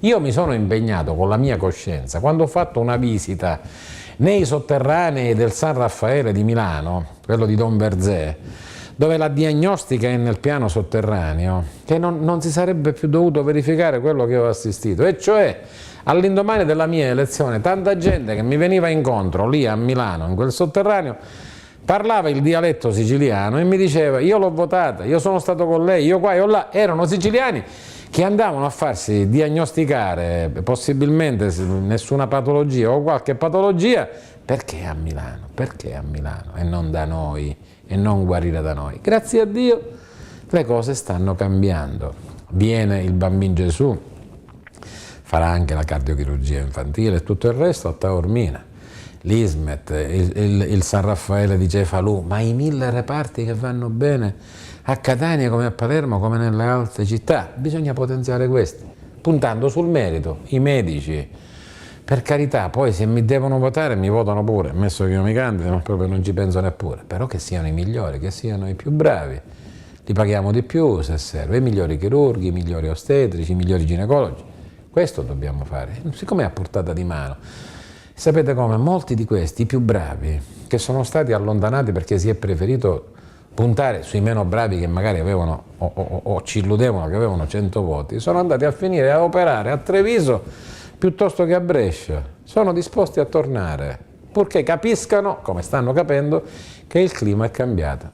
Io mi sono impegnato con la mia coscienza, quando ho fatto una visita nei sotterranei del San Raffaele di Milano, quello di Don Verzé, dove la diagnostica è nel piano sotterraneo, che non si sarebbe più dovuto verificare quello che ho assistito, e cioè all'indomani della mia elezione tanta gente che mi veniva incontro lì a Milano, in quel sotterraneo, parlava il dialetto siciliano e mi diceva: io l'ho votata, io sono stato con lei, io qua, io là. Erano siciliani che andavano a farsi diagnosticare possibilmente nessuna patologia o qualche patologia perché a Milano, e non da noi, e non guarire da noi. Grazie a Dio le cose stanno cambiando. Viene il Bambino Gesù, farà anche la cardiochirurgia infantile e tutto il resto a Taormina, l'Ismet, il San Raffaele di Cefalù, ma i 1000 reparti che vanno bene a Catania come a Palermo come nelle altre città. Bisogna potenziare questi, puntando sul merito. I medici, per carità, poi se mi devono votare mi votano pure, ammesso che io mi candido, ma proprio non ci penso neppure, però che siano i migliori, che siano i più bravi, li paghiamo di più se serve, i migliori chirurghi, i migliori ostetrici, i migliori ginecologi. Questo dobbiamo fare, siccome è a portata di mano. Sapete come? Molti di questi, i più bravi, che sono stati allontanati perché si è preferito puntare sui meno bravi che magari avevano o ci illudevano che avevano 100 voti, sono andati a finire a operare a Treviso piuttosto che a Brescia. Sono disposti a tornare, purché capiscano, come stanno capendo, che il clima è cambiato.